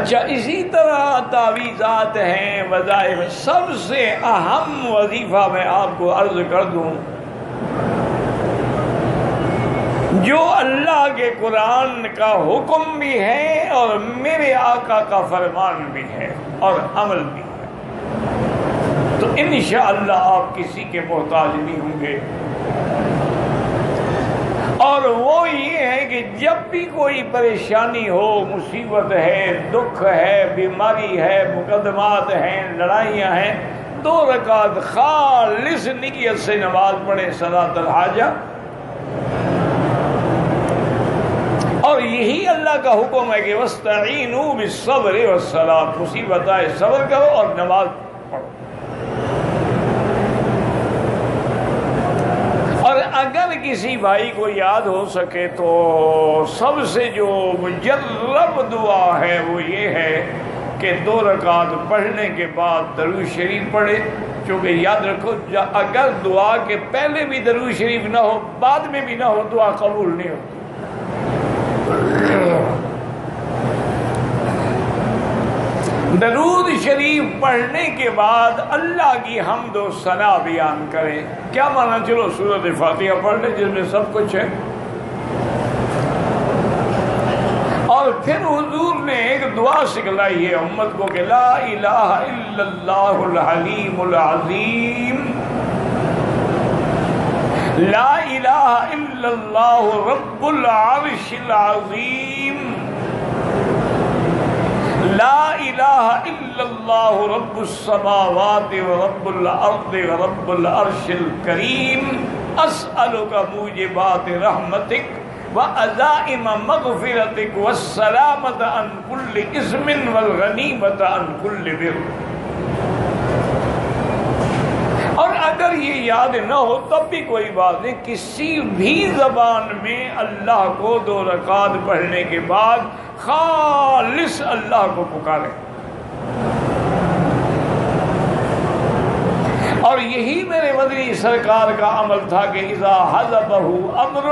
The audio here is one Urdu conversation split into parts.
اچھا، اسی طرح تعویذات ہیں، وظائف۔ سب سے اہم وظیفہ میں آپ کو عرض کر دوں، جو اللہ کے قرآن کا حکم بھی ہے اور میرے آقا کا فرمان بھی ہے اور عمل بھی ہے، تو انشاءاللہ آپ کسی کے محتاج نہیں ہوں گے۔ اور وہ یہ ہے کہ جب بھی کوئی پریشانی ہو، مصیبت ہے، دکھ ہے، بیماری ہے، مقدمات ہیں، لڑائیاں ہیں، 2 رکعت خالص نیت سے نماز پڑھیں، صلاۃ الحاجہ۔ اور یہی اللہ کا حکم ہے کہ وَاسْتَعِینُوا بِالصَّبْرِ وَالصَّلَاةِ، مصیبت آئے صبر کرو اور نماز پڑھو۔ اور اگر کسی بھائی کو یاد ہو سکے تو سب سے جو مجرب دعا ہے وہ یہ ہے کہ 2 رکعت پڑھنے کے بعد درود شریف پڑھے، کیونکہ یاد رکھو اگر دعا کے پہلے بھی درود شریف نہ ہو، بعد میں بھی نہ ہو، دعا قبول نہیں ہوتی۔ درود شریف پڑھنے کے بعد اللہ کی حمد و ثنا بیان کریں۔ کیا مانا؟ چلو سورۃ فاتحہ پڑھ لیں جس میں سب کچھ ہے، اور پھر حضور نے ایک دعا سکھلائی ہے امت کو کہ لا الہ الا اللہ الحلیم العظیم، لا الہ الا اللہ رب العرش العظیم، لا الہ الا اللہ رب السماوات ورب الارض ورب العرش الکریم، اسألک موجبات رحمتک وعزائم مغفرتک والسلامۃ عن کل اثم والغنیمۃ عن کل بر۔ اور اگر یہ یاد نہ ہو تب بھی کوئی بات نہیں، کسی بھی زبان میں اللہ کو 2 رکعت پڑھنے کے بعد خالص اللہ کو پکاریں۔ اور یہی میرے مدنی سرکار کا عمل تھا کہ اذا حضبہ امر،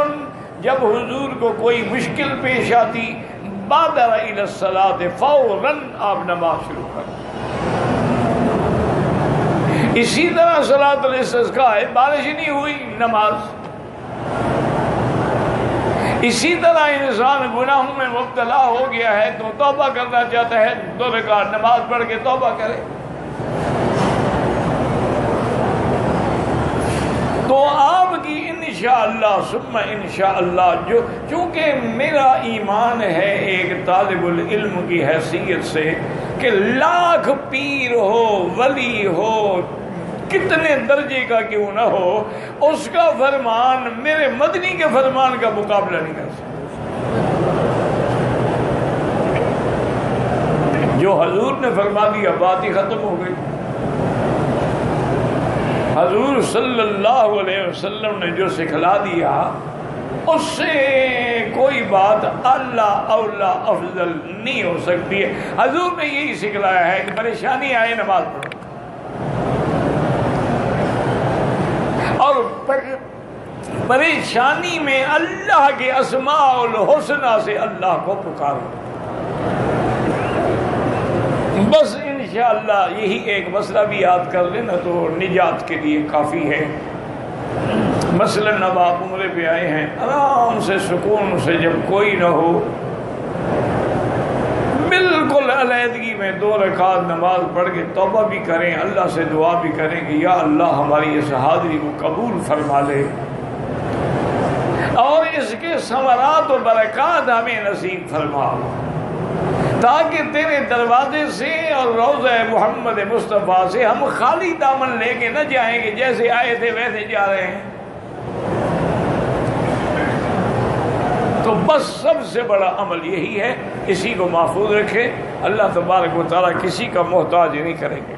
جب حضور کو کوئی مشکل پیش آتی، بادر الی الصلاۃ، فوراً آپ نماز شروع کر۔ اسی طرح صلاۃ الاستسقاء ہے، بارش نہیں ہوئی، نماز۔ اسی طرح انسان گناہوں میں مبتلا ہو گیا ہے تو توبہ کرنا چاہتا ہے، 2 رکعت نماز پڑھ کے توبہ کرے۔ تو آپ کی انشاءاللہ ثم انشاءاللہ، جو چونکہ میرا ایمان ہے ایک طالب العلم کی حیثیت سے کہ لاکھ پیر ہو، ولی ہو، کتنے درجے کا کیوں نہ ہو، اس کا فرمان میرے مدنی کے فرمان کا مقابلہ نہیں کر سکتا۔ جو حضور نے فرما دیا بات ہی ختم ہو گئی۔ حضور صلی اللہ علیہ وسلم نے جو سکھلا دیا اس سے کوئی بات اللہ اولا افضل نہیں ہو سکتی ہے۔ حضور نے یہی سکھلایا ہے کہ پریشانی آئے نماز پڑھو، اور پریشانی میں اللہ کے اسماء الحسنی سے اللہ کو پکارو۔ بس انشاءاللہ یہی ایک مسئلہ بھی یاد کر لینا تو نجات کے لیے کافی ہے۔ مثلاً اب آپ عمرے پہ آئے ہیں، آرام سے سکون سے، جب کوئی نہ ہو، بالکل علیحدگی میں 2 رکعت نماز پڑھ کے توبہ بھی کریں، اللہ سے دعا بھی کریں کہ یا اللہ ہماری اس حاضری کو قبول فرما لے اور اس کے ثمرات و برکات ہمیں نصیب فرما، تاکہ تیرے دروازے سے اور روضہ محمد مصطفیٰ سے ہم خالی دامن لے کے نہ جائیں کہ جیسے آئے تھے ویسے جا رہے ہیں۔ تو بس سب سے بڑا عمل یہی ہے، اسی کو محفوظ رکھے، اللہ تبارک و تعالیٰ کسی کا محتاج نہیں کریں گے۔